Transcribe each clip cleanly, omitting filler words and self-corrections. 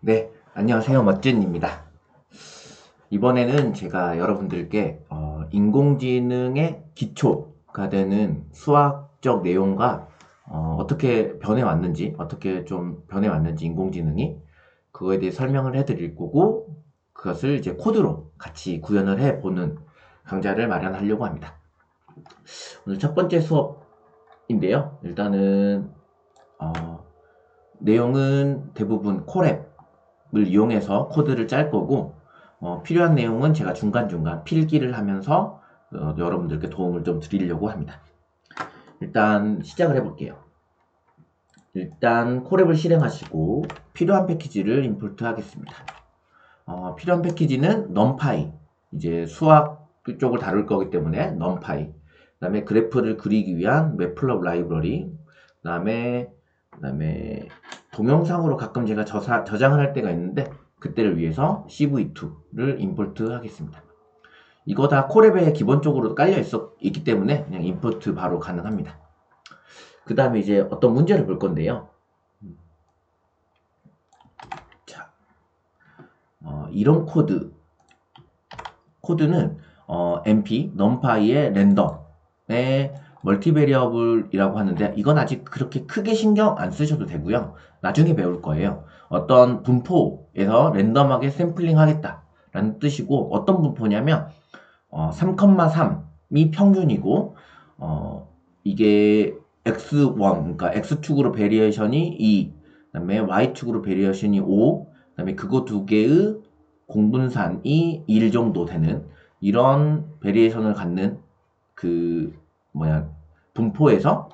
네, 안녕하세요. 멋진입니다. 이번에는 제가 여러분들께 인공지능의 기초가 되는 수학적 내용과 어떻게 변해왔는지, 어떻게 좀 변해왔는지 인공지능이 그거에 대해 설명을 해드릴 거고, 그것을 이제 코드로 같이 구현을 해보는 강좌를 마련하려고 합니다. 오늘 첫 번째 수업인데요. 일단은 내용은 대부분 콜앱을 이용해서 코드를 짤 거고, 필요한 내용은 제가 중간중간 필기를 하면서 여러분들께 도움을 좀 드리려고 합니다. 일단 시작을 해볼게요. 일단 콜앱을 실행하시고 필요한 패키지를 임포트 하겠습니다. 필요한 패키지는 numpy, 이제 수학 쪽을 다룰 거기 때문에 numpy, 그 다음에 그래프를 그리기 위한 matplotlib 라이브러리, 그 다음에 동영상으로 가끔 제가 저장을 할 때가 있는데 그때를 위해서 cv2를 임포트 하겠습니다. 이거 다 콜앱에 기본적으로 깔려 있기 때문에 그냥 임포트 바로 가능합니다. 그 다음에 이제 어떤 문제를 볼 건데요. 자, 이런 코드는 np, numpy의 랜덤의 멀티베리어블이라고 하는데 이건 아직 그렇게 크게 신경 안 쓰셔도 되고요. 나중에 배울 거예요. 어떤 분포에서 랜덤하게 샘플링 하겠다 라는 뜻이고, 어떤 분포냐면 3,3이 평균이고, 이게 x1, 그러니까 x축으로 베리에이션이 2, 그 다음에 y축으로 베리에이션이 5, 그 다음에 그거 두 개의 공분산이 1 정도 되는 이런 베리에이션을 갖는 분포에서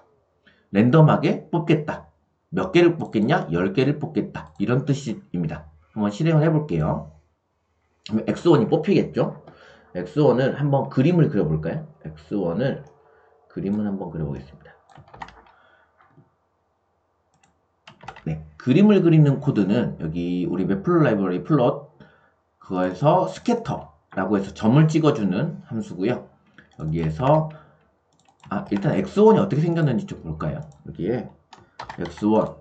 랜덤하게 뽑겠다. 몇 개를 뽑겠냐? 10개를 뽑겠다. 이런 뜻입니다. 한번 실행을 해볼게요. 그러면 x1이 뽑히겠죠? x1을 한번 그림을 그려볼까요? x1을 그림을 한번 그려보겠습니다. 네, 그림을 그리는 코드는 여기 우리 맵플롯 라이브러리 플롯 그거에서 스캐터라고 해서 점을 찍어주는 함수고요. 여기에서 일단 x1이 어떻게 생겼는지 좀 볼까요? 여기에 x1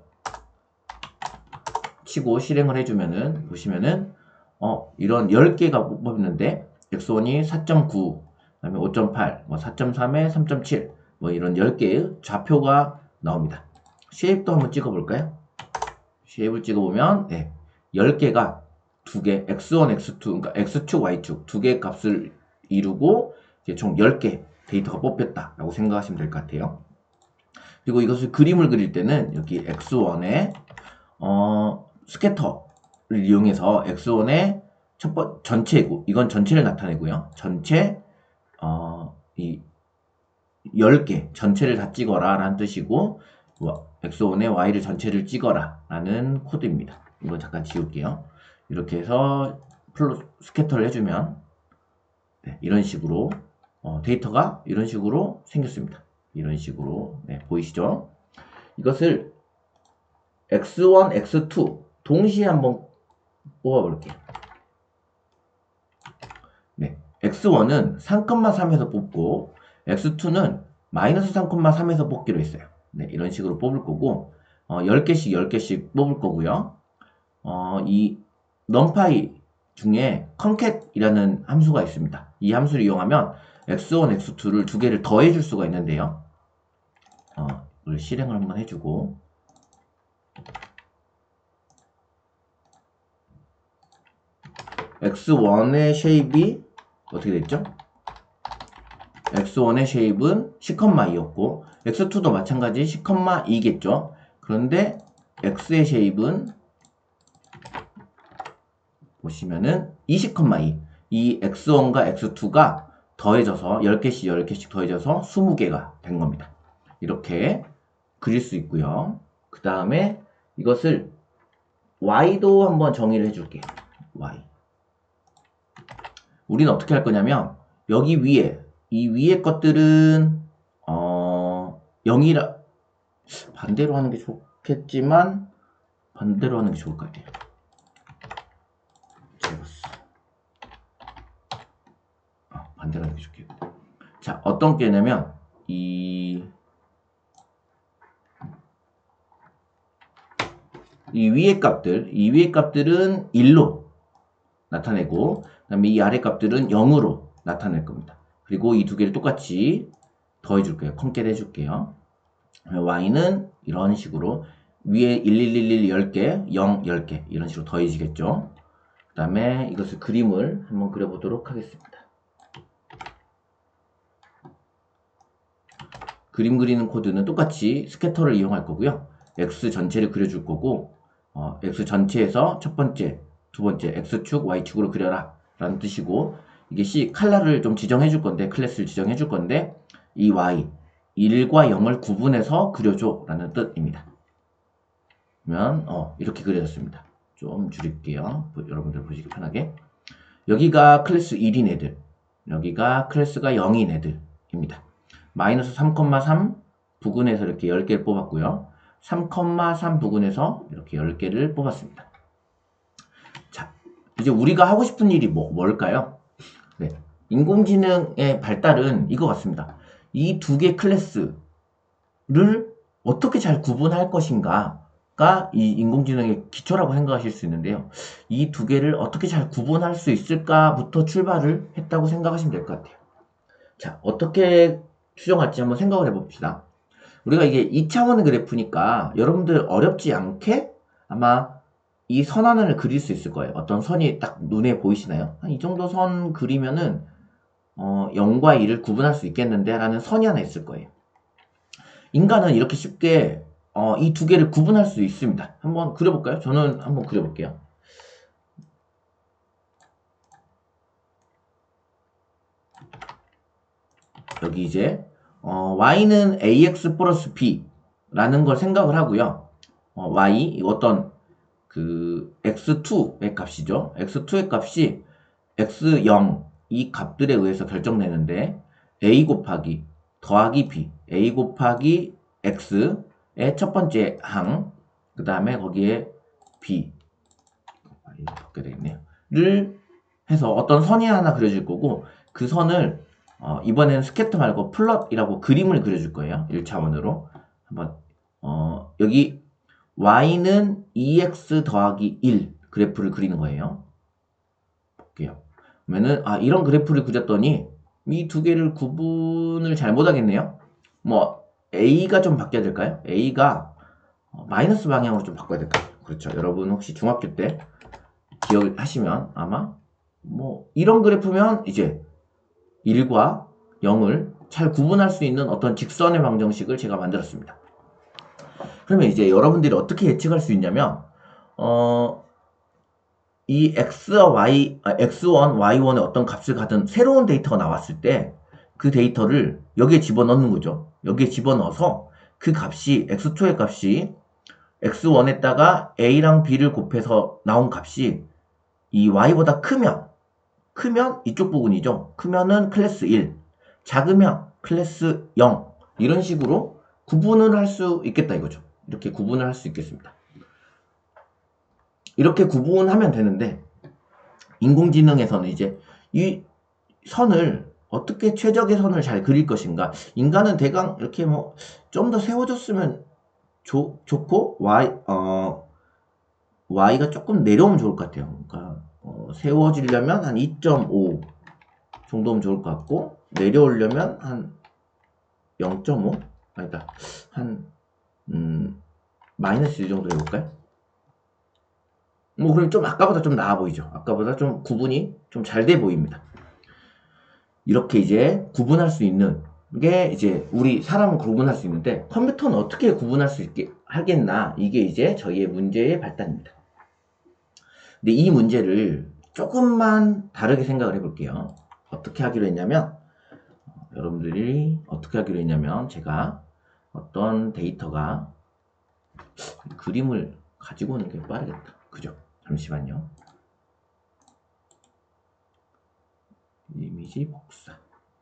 치고 실행을 해주면은 보시면은 이런 10개가 뽑혔는데 x1이 4.9, 그 다음에 5.8, 4.3에 3.7 이런 10개의 좌표가 나옵니다. 쉐입도 한번 찍어볼까요? 쉐입을 찍어보면 10개가 두 개, x1, x2, 그러니까 x축, y축 두 개의 값을 이루고 총 10개 데이터가 뽑혔다라고 생각하시면 될 것 같아요. 그리고 이것을 그림을 그릴 때는 여기 x1에 스캐터를 이용해서 x1의 전체고, 이건 전체를 나타내고요. 전체 이 10개 전체를 다 찍어라 라는 뜻이고, x1의 y를 전체를 찍어라 라는 코드입니다. 이건 잠깐 지울게요. 이렇게 해서 스캐터를 해주면 이런 식으로 데이터가 이런 식으로 생겼습니다. 이런 식으로 보이시죠? 이것을 x1, x2 동시에 한번 뽑아볼게요. x1은 3,3에서 뽑고 x2는 마이너스 3,3에서 뽑기로 했어요. 이런 식으로 뽑을 거고 10개씩 10개씩 뽑을 거고요. 이 numpy 중에 concat이라는 함수가 있습니다. 이 함수를 이용하면 x1, x2를 두 개를 더해 줄 수가 있는데요. 이걸 실행을 한번 해주고, x1의 쉐입이 어떻게 됐죠? x1의 쉐입은 10,2였고 x2도 마찬가지 10,2겠죠. 그런데 x의 쉐입은 보시면은 20,2, 이 x1과 x2가 더해져서 10개씩 10개씩 더해져서 20개가 된 겁니다. 이렇게 그릴 수 있고요. 그 다음에 이것을 y도 한번 정의를 해줄게요. y. 우리는 어떻게 할 거냐면 여기 위에 이 위에 것들은 0이라 반대로 하는 게 좋겠지만 반대로 하는 게 좋을 것 같아요. 반대로 하는 게 좋겠다. 자, 어떤 게냐면 이 위의 값들은 1로 나타내고, 그 다음에 이 아래 값들은 0으로 나타낼 겁니다. 그리고 이 두 개를 똑같이 더해줄 거예요. 컴캣 해줄게요. y는 이런 식으로 위에 1111 10개, 0 10개 이런 식으로 더해지겠죠. 그 다음에 이것을 그림을 한번 그려보도록 하겠습니다. 그림 그리는 코드는 똑같이 스캐터를 이용할 거고요. x 전체를 그려줄 거고, x 전체에서 첫 번째, 두 번째 x축, y축으로 그려라 라는 뜻이고, 이게 칼라를 좀 지정해 줄 건데, 클래스를 지정해 줄 건데, 이 y 1과 0을 구분해서 그려줘 라는 뜻입니다. 그러면 이렇게 그려졌습니다. 좀 줄일게요. 여러분들 보시기 편하게. 여기가 클래스 1인 애들, 여기가 클래스가 0인 애들입니다. 마이너스 3,3 부근에서 이렇게 10개를 뽑았고요. 3,3 부근에서 이렇게 10개를 뽑았습니다. 자, 이제 우리가 하고 싶은 일이 뭘까요? 네, 인공지능의 발달은 이거 같습니다. 이 두 개 클래스를 어떻게 잘 구분할 것인가가 이 인공지능의 기초라고 생각하실 수 있는데요. 이 두 개를 어떻게 잘 구분할 수 있을까부터 출발을 했다고 생각하시면 될 것 같아요. 자, 어떻게 추정할지 한번 생각을 해봅시다. 우리가 이게 2차원의 그래프니까 여러분들 어렵지 않게 아마 이 선 하나를 그릴 수 있을 거예요. 어떤 선이 딱 눈에 보이시나요? 이 정도 선 그리면은 0과 1을 구분할 수 있겠는데 라는 선이 하나 있을 거예요. 인간은 이렇게 쉽게 이 두 개를 구분할 수 있습니다. 한번 그려볼까요? 저는 한번 그려볼게요. 여기 이제 y는 ax 플러스 b라는 걸 생각을 하고요. y 어떤 그 x2의 값이죠. x2의 값이 x0 이 값들에 의해서 결정되는데 a 곱하기 더하기 b, a 곱하기 x의 첫 번째 항, 그 다음에 거기에 b 이렇게 되겠네요. 를 해서 어떤 선이 하나 그려줄 거고, 그 선을 이번에는 스캐터 말고 플롯이라고 그림을 그려줄 거예요. 1차원으로. 한번 여기 y는 2x 더하기 1 그래프를 그리는 거예요. 볼게요. 그러면은 이런 그래프를 그렸더니 이 두 개를 구분을 잘 못하겠네요. 뭐 a가 좀 바뀌어야 될까요? a가 마이너스 방향으로 좀 바꿔야 될까요? 그렇죠. 여러분 혹시 중학교 때 기억하시면 아마 뭐 이런 그래프면 이제 1과 0을 잘 구분할 수 있는 어떤 직선의 방정식을 제가 만들었습니다. 그러면 이제 여러분들이 어떻게 예측할 수 있냐면 이 x와 x1, y1의 어떤 값을 가든 새로운 데이터가 나왔을 때 그 데이터를 여기에 집어넣는 거죠. 여기에 집어넣어서 그 값이 x2의 값이 x1에다가 a랑 b를 곱해서 나온 값이 이 y보다 크면 이쪽 부분이죠. 크면은 클래스 1, 작으면 클래스 0 이런 식으로 구분을 할 수 있겠다 이거죠. 이렇게 구분을 할 수 있겠습니다. 이렇게 구분하면 되는데 인공지능에서는 이제 이 선을 어떻게 최적의 선을 잘 그릴 것인가. 인간은 대강 이렇게 뭐 좀 더 세워줬으면 좋고 y가 조금 내려오면 좋을 것 같아요. 그러니까 세워지려면 한 2.5 정도면 좋을 것 같고 내려오려면 한 0.5? 아니다. 한 마이너스 1 정도 해볼까요? 뭐 그럼 좀 아까보다 좀 나아 보이죠. 아까보다 좀 구분이 좀 잘 돼 보입니다. 이렇게 이제 구분할 수 있는 게 이제 우리 사람은 구분할 수 있는데 컴퓨터는 어떻게 구분할 수 있게 하겠나, 이게 이제 저희의 문제의 발단입니다. 근데 이 문제를 조금만 다르게 생각을 해볼게요. 어떻게 하기로 했냐면 여러분들이 어떻게 하기로 했냐면 제가 어떤 데이터가 그림을 가지고 오는 게 빠르겠다. 그죠? 잠시만요. 이미지 복사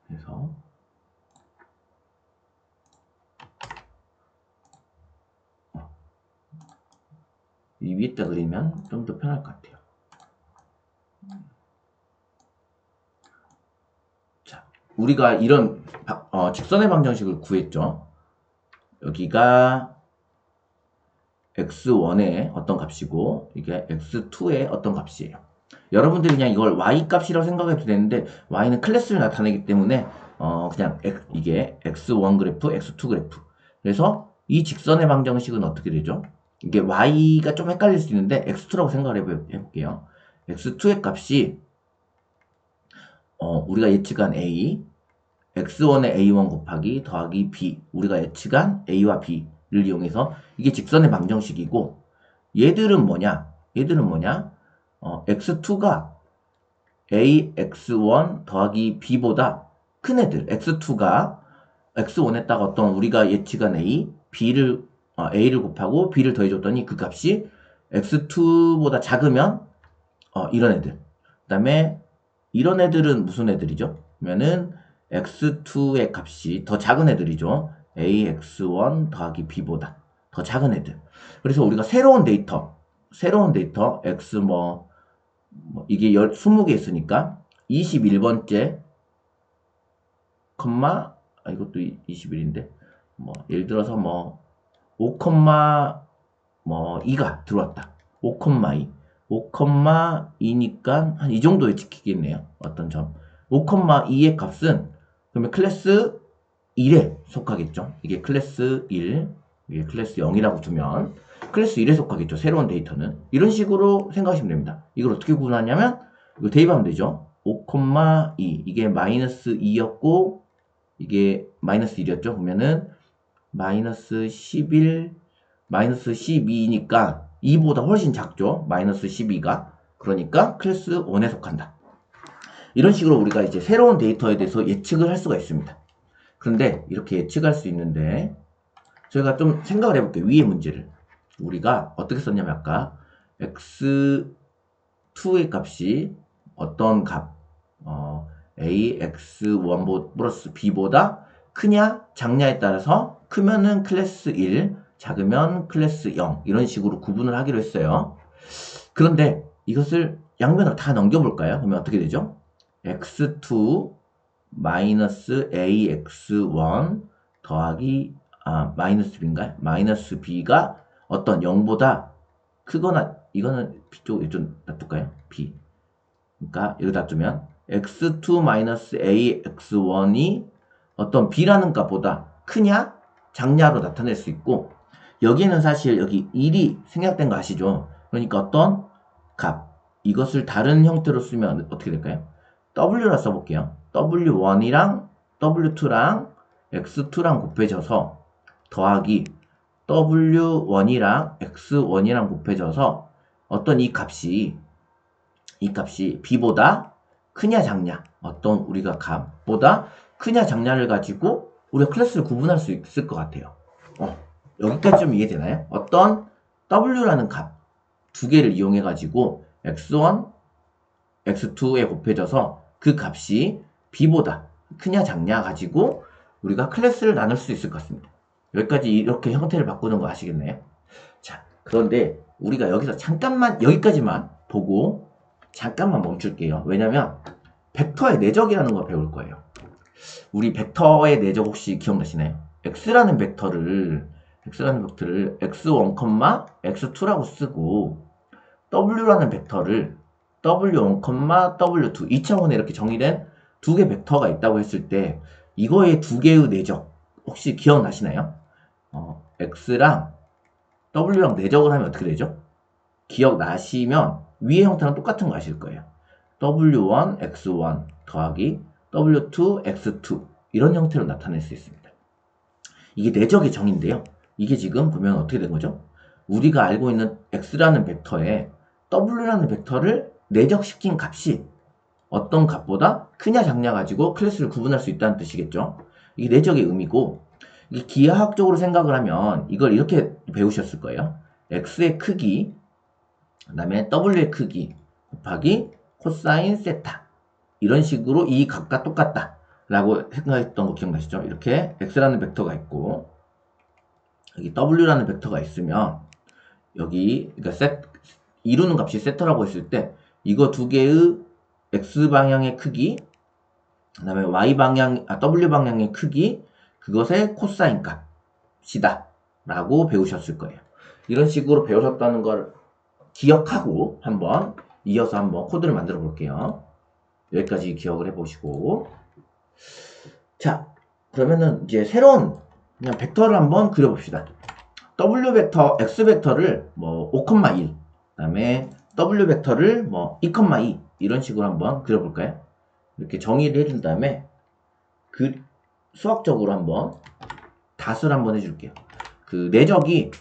해서 이 위에다 그리면 좀 더 편할 것 같아요. 자, 우리가 이런 직선의 방정식을 구했죠. 여기가 x1의 어떤 값이고 이게 x2의 어떤 값이에요. 여러분들이 그냥 이걸 y 값이라고 생각해도 되는데 y는 클래스를 나타내기 때문에 그냥 이게 x1 그래프, x2 그래프. 그래서 이 직선의 방정식은 어떻게 되죠? 이게 y가 좀 헷갈릴 수 있는데 x2라고 생각을 해볼게요. x2의 값이 우리가 예측한 a, x1의 a1 곱하기 더하기 b, 우리가 예측한 a와 b를 이용해서 이게 직선의 방정식이고 얘들은 뭐냐? x2가 ax1 더하기 b보다 큰 애들, x2가 x1에다가 어떤 우리가 예측한 a를 곱하고 b를 더해줬더니 그 값이 x2보다 작으면 이런 애들. 그 다음에 이런 애들은 무슨 애들이죠? 그러면은 x2의 값이 더 작은 애들이죠. ax1 더하기 b보다 더 작은 애들. 그래서 우리가 새로운 데이터 x 이게 20개 있으니까 21번째 이것도 21인데 예를 들어서 5,2가 들어왔다. 5,2니까 한 이 정도에 지키겠네요. 어떤 점. 5,2의 값은 그러면 클래스 1에 속하겠죠. 이게 클래스 1, 이게 클래스 0이라고 두면 클래스 1에 속하겠죠. 새로운 데이터는. 이런 식으로 생각하시면 됩니다. 이걸 어떻게 구분하냐면 이거 대입하면 되죠. 5,2 이게 마이너스 2였고 이게 마이너스 1이었죠. 그러면은 마이너스 11, 마이너스 12니까 2보다 훨씬 작죠. 마이너스 12가. 그러니까 클래스 1에 속한다. 이런 식으로 우리가 이제 새로운 데이터에 대해서 예측을 할 수가 있습니다. 그런데 이렇게 예측할 수 있는데 저희가 좀 생각을 해볼게요. 위의 문제를. 우리가 어떻게 썼냐면 아까 x2의 값이 어떤 값 a x1 플러스 b보다 크냐 작냐에 따라서 크면은 클래스 1, 작으면 클래스 0 이런 식으로 구분을 하기로 했어요. 그런데 이것을 양면으로 다 넘겨볼까요? 그러면 어떻게 되죠? x2 마이너스 ax1 더하기 마이너스 b인가요? 마이너스 b가 어떤 0보다 크거나 이거는 b 쪽에 좀 놔둘까요? b 그러니까 여기다 두면 x2 마이너스 ax1이 어떤 b라는 값보다 크냐 작냐로 나타낼 수 있고 여기는 사실 여기 1이 생략된 거 아시죠? 그러니까 어떤 값 이것을 다른 형태로 쓰면 어떻게 될까요? w라 써볼게요. w1이랑 w2랑 x2랑 곱해져서 더하기 w1이랑 x1이랑 곱해져서 어떤 이 값이 b보다 크냐 작냐 어떤 우리가 값보다 크냐 작냐를 가지고 우리가 클래스를 구분할 수 있을 것 같아요. 여기까지 좀 이해되나요? 어떤 w라는 값 두 개를 이용해 가지고 x1, x2에 곱해져서 그 값이 b보다 크냐 작냐 가지고 우리가 클래스를 나눌 수 있을 것 같습니다. 여기까지 이렇게 형태를 바꾸는 거 아시겠나요? 자, 그런데 우리가 여기서 잠깐만 여기까지만 보고 잠깐만 멈출게요. 왜냐면 벡터의 내적이라는 걸 배울 거예요. 우리 벡터의 내적 혹시 기억나시나요? x라는 벡터를 x1, x2라고 쓰고 w라는 벡터를 w1, w2 이 차원에 이렇게 정의된 두 개 벡터가 있다고 했을 때 이거의 두 개의 내적 혹시 기억나시나요? x랑 w랑 내적을 하면 어떻게 되죠? 기억나시면 위의 형태랑 똑같은 거 아실 거예요. w1, x1 더하기 w2, x2 이런 형태로 나타낼 수 있습니다. 이게 내적의 정의인데요. 이게 지금 보면 어떻게 된 거죠? 우리가 알고 있는 x라는 벡터에 w라는 벡터를 내적시킨 값이 어떤 값보다 크냐 작냐 가지고 클래스를 구분할 수 있다는 뜻이겠죠. 이게 내적의 의미고 이게 기하학적으로 생각을 하면 이걸 이렇게 배우셨을 거예요. x의 크기 그 다음에 w의 크기 곱하기 코사인 세타 이런 식으로 이 값과 똑같다 라고 생각했던 거 기억나시죠? 이렇게 x라는 벡터가 있고 여기 w라는 벡터가 있으면 여기 그러니까 이루는 값이 세터라고 했을 때 이거 두 개의 x방향의 크기 그 다음에 w방향의 크기 그것의 코사인 값이다 라고 배우셨을 거예요. 이런 식으로 배우셨다는 걸 기억하고 한번 이어서 한번 코드를 만들어 볼게요. 여기까지 기억을 해보시고. 자, 그러면은 이제 새로운 그냥 벡터를 한번 그려봅시다. W 벡터, X 벡터를 뭐 5,1, 그다음에 W 벡터를 뭐 2,2 이런 식으로 한번 그려볼까요? 이렇게 정의를 해준 다음에 그 수학적으로 한번 닷을 한번 해줄게요. 그 내적이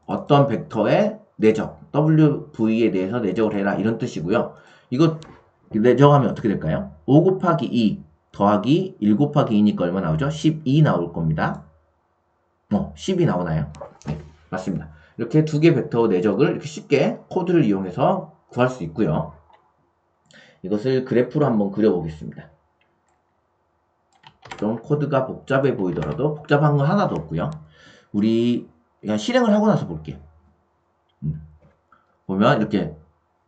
어떤 벡터의 내적, WV에 대해서 내적을 해라 이런 뜻이고요. 이거 내적하면 어떻게 될까요? 5 곱하기 2 더하기 1 곱하기 2니까 얼마 나오죠? 12 나올 겁니다. 10이 나오나요? 네, 맞습니다. 이렇게 두 개 벡터 내적을 이렇게 쉽게 코드를 이용해서 구할 수 있고요. 이것을 그래프로 한번 그려보겠습니다. 좀 코드가 복잡해 보이더라도 복잡한 건 하나도 없고요. 우리 그냥 실행을 하고 나서 볼게요. 보면 이렇게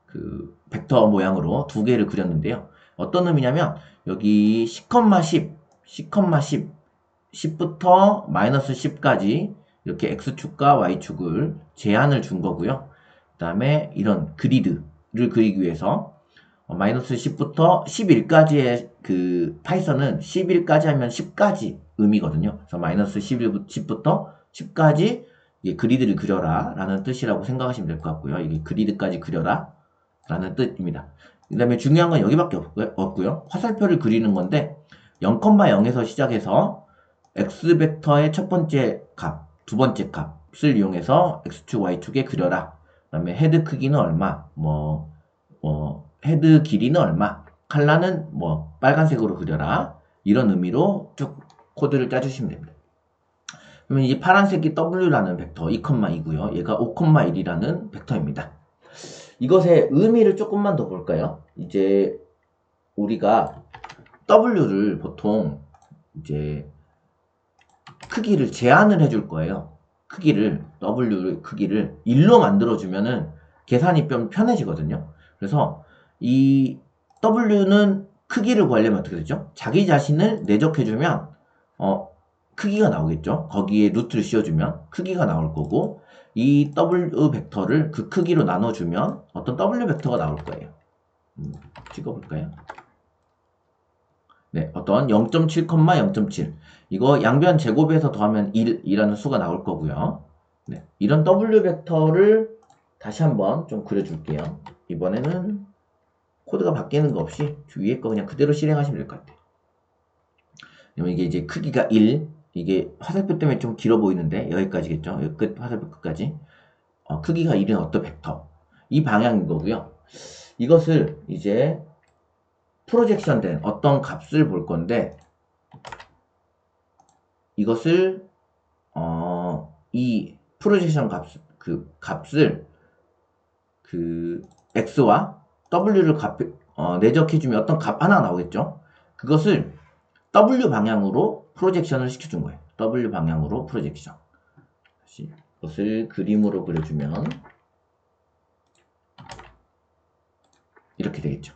그 벡터 모양으로 두 개를 그렸는데요. 어떤 의미냐면 여기 10,10, 10,10, 10부터 마이너스 10까지 이렇게 x축과 y축을 제한을 준 거고요. 그 다음에 이런 그리드를 그리기 위해서 마이너스 10부터 11까지의 그 파이썬은 11까지 하면 10까지 의미거든요. 그래서 마이너스 10부터 10까지 그리드를 그려라 라는 뜻이라고 생각하시면 될 것 같고요. 이게 그리드까지 그려라 라는 뜻입니다. 그 다음에 중요한 건 여기밖에 없고요. 화살표를 그리는 건데 0,0에서 시작해서 x벡터의 첫 번째 값, 두 번째 값을 이용해서 x축, y축에 그려라. 그 다음에 헤드 크기는 얼마, 헤드 길이는 얼마, 칼라는 빨간색으로 그려라. 이런 의미로 쭉 코드를 짜주시면 됩니다. 그러면 이 파란색이 w라는 벡터 2,2고요. 얘가 5,1이라는 벡터입니다. 이것의 의미를 조금만 더 볼까요? 이제 우리가 w를 보통 이제 크기를 제한을 해줄 거예요. w 크기를 1로 만들어주면은 계산이 좀 편해지거든요. 그래서 이 w는 크기를 구하려면 어떻게 되죠? 자기 자신을 내적해주면 크기가 나오겠죠. 거기에 루트를 씌워주면 크기가 나올 거고 이 w 벡터를 그 크기로 나눠주면 어떤 w 벡터가 나올 거예요. 찍어볼까요? 네, 어떤 0.7, 0.7 이거 양변 제곱에서 더하면 1이라는 수가 나올 거고요. 네, 이런 w 벡터를 다시 한번 좀 그려줄게요. 이번에는 코드가 바뀌는 거 없이 위에 거 그냥 그대로 실행하시면 될 것 같아요. 그러면 이게 이제 크기가 1, 이게 화살표 때문에 좀 길어 보이는데 여기까지겠죠. 여기 끝 화살표 끝까지. 크기가 1인 어떤 벡터. 이 방향인 거고요. 이것을 이제 프로젝션 된 어떤 값을 볼 건데 이것을 이 프로젝션 값을 x와 w를 내적해주면 어떤 값 하나 나오겠죠. 그것을 w 방향으로 프로젝션을 시켜준 거예요. w 방향으로 프로젝션. 다시 이것을 그림으로 그려주면 이렇게 되겠죠.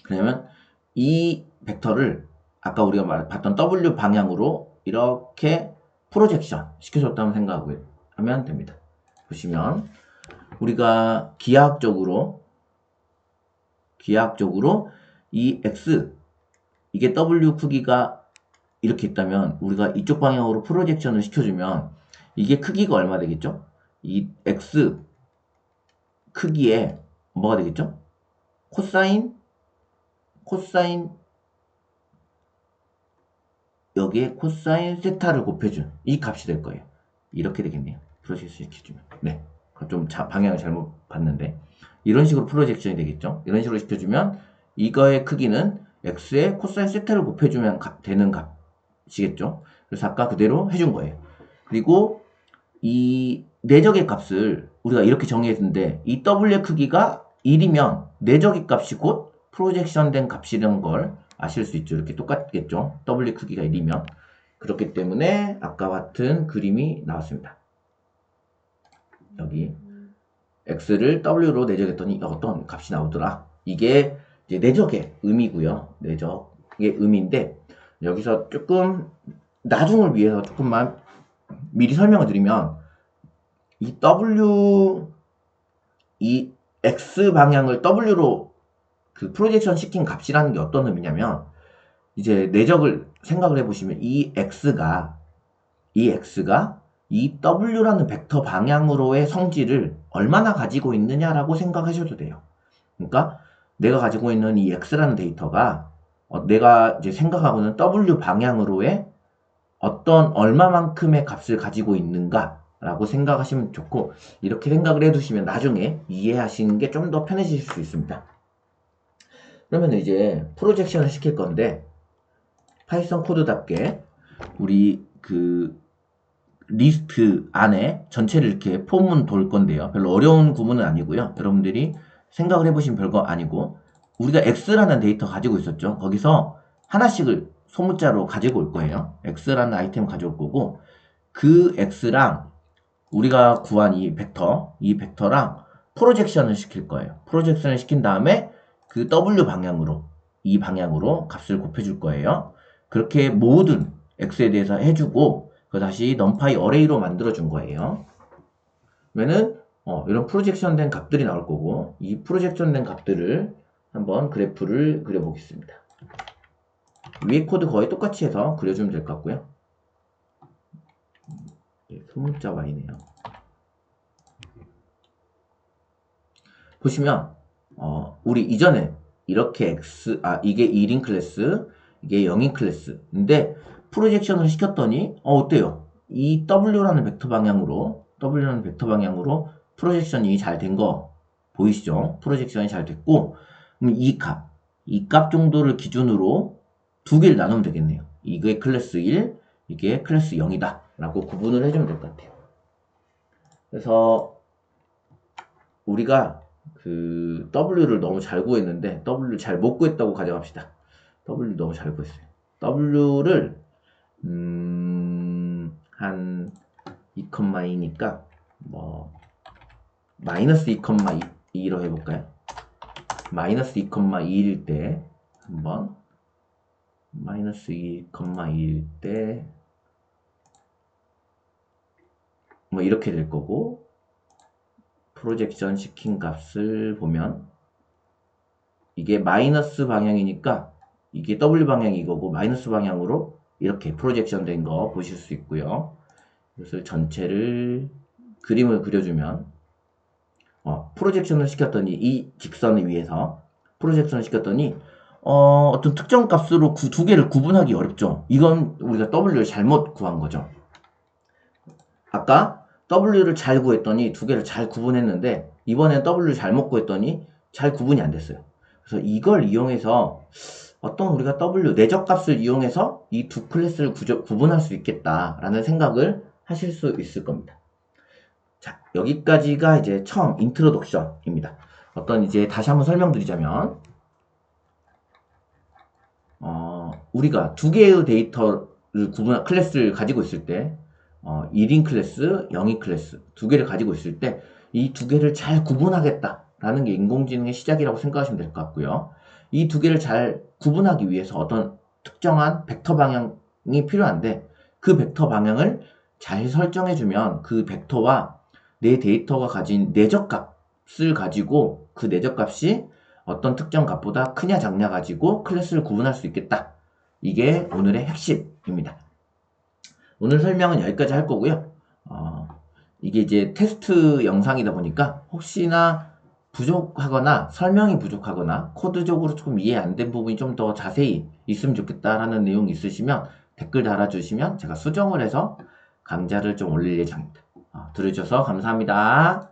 그러면 이 벡터를 아까 우리가 봤던 w 방향으로 이렇게 프로젝션 시켜줬다고 생각하면 됩니다. 보시면 우리가 기하학적으로 이 x 이게 w 크기가 이렇게 있다면 우리가 이쪽 방향으로 프로젝션을 시켜주면 이게 크기가 얼마 되겠죠? 이 x 크기에 뭐가 되겠죠? 코사인 여기에 코사인 세타를 곱해준 이 값이 될 거예요. 이렇게 되겠네요. 프로젝션 시켜주면. 네. 좀 방향을 잘못 봤는데 이런 식으로 프로젝션이 되겠죠. 이런 식으로 시켜주면 이거의 크기는 x의 코사인 세타를 곱해주면 되는 값이겠죠. 그래서 아까 그대로 해준 거예요. 그리고 이 내적의 값을 우리가 이렇게 정의했는데 이 w의 크기가 1이면 내적의 값이 곧 프로젝션 된 값이라는 걸 아실 수 있죠. 이렇게 똑같겠죠. w 크기가 1이면. 그렇기 때문에 아까 같은 그림이 나왔습니다. 여기 x를 w로 내적했더니 어떤 값이 나오더라. 이게 이제 내적의 의미고요. 내적의 의미인데 여기서 조금 나중을 위해서 조금만 미리 설명을 드리면 이 이 X 방향을 W로 그 프로젝션 시킨 값이라는 게 어떤 의미냐면, 이제 내적을 생각을 해보시면 이 X가 이 W라는 벡터 방향으로의 성질을 얼마나 가지고 있느냐라고 생각하셔도 돼요. 그러니까 내가 가지고 있는 이 X라는 데이터가 내가 이제 생각하고는 W 방향으로의 어떤 얼마만큼의 값을 가지고 있는가 라고 생각하시면 좋고, 이렇게 생각을 해두시면 나중에 이해하시는 게 좀 더 편해지실 수 있습니다. 그러면 이제 프로젝션을 시킬 건데, 파이썬 코드답게 우리 그 리스트 안에 전체를 이렇게 폼은 돌 건데요. 별로 어려운 구문은 아니고요. 여러분들이 생각을 해보시면 별거 아니고, 우리가 X라는 데이터 가지고 있었죠. 거기서 하나씩을 소문자로 가지고 올 거예요. X라는 아이템 가져올 거고, 그 X랑 우리가 구한 이 벡터랑 프로젝션을 시킬 거예요. 프로젝션을 시킨 다음에 그 W 방향으로, 이 방향으로 값을 곱해줄 거예요. 그렇게 모든 X에 대해서 해주고, 그 다시 numpy 어레이로 만들어준 거예요. 그러면은 이런 프로젝션 된 값들이 나올 거고, 이 프로젝션 된 값들을 한번 그래프를 그려보겠습니다. 위에 코드 거의 똑같이 해서 그려주면 될 것 같고요. 소문자 Y네요. 보시면 우리 이전에 이렇게 이게 1인 클래스, 이게 0인 클래스. 근데 프로젝션을 시켰더니 어때요? 이 W라는 벡터 방향으로 프로젝션이 잘 된 거 보이시죠? 프로젝션이 잘 됐고, 그럼 이 값 정도를 기준으로 두 개를 나누면 되겠네요. 이게 클래스 1, 이게 클래스 0이다 라고 구분을 해주면 될 것 같아요. 그래서 우리가 그 W를 너무 잘 구했는데 W를 잘 못 구했다고 가정합시다. W를 너무 잘 구했어요. W를 한 2,2니까 뭐 마이너스 2,2로 해볼까요? 마이너스 2,2일 때 한번 마이너스 2,2일 때 뭐 이렇게 될 거고, 프로젝션 시킨 값을 보면 이게 마이너스 방향이니까 이게 W 방향이 이거고, 마이너스 방향으로 이렇게 프로젝션 된 거 보실 수 있고요. 이것을 전체를 그림을 그려주면 프로젝션을 시켰더니 이 직선을 위해서 프로젝션을 시켰더니 어떤 특정 값으로 두 개를 구분하기 어렵죠. 이건 우리가 W를 잘못 구한 거죠. 아까 W를 잘 구했더니 두 개를 잘 구분했는데, 이번엔 W를 잘못 구했더니 잘 구분이 안 됐어요. 그래서 이걸 이용해서 어떤 우리가 내적 값을 이용해서 이 두 클래스를 구분할 수 있겠다라는 생각을 하실 수 있을 겁니다. 자, 여기까지가 이제 처음 인트로덕션입니다. 이제 다시 한번 설명드리자면, 우리가 두 개의 데이터를 클래스를 가지고 있을 때, 1인 클래스, 0인 클래스 두 개를 가지고 있을 때 이 두 개를 잘 구분하겠다라는 게 인공지능의 시작이라고 생각하시면 될 것 같고요. 이 두 개를 잘 구분하기 위해서 어떤 특정한 벡터 방향이 필요한데, 그 벡터 방향을 잘 설정해주면 그 벡터와 내 데이터가 가진 내적 값을 가지고 그 내적 값이 어떤 특정 값보다 크냐 작냐 가지고 클래스를 구분할 수 있겠다. 이게 오늘의 핵심입니다. 오늘 설명은 여기까지 할 거고요. 이게 이제 테스트 영상이다 보니까 혹시나 부족하거나 설명이 부족하거나 코드적으로 조금 이해 안 된 부분이 좀 더 자세히 있으면 좋겠다라는 내용이 있으시면 댓글 달아주시면 제가 수정을 해서 강좌를 좀 올릴 예정입니다. 들어주셔서 감사합니다.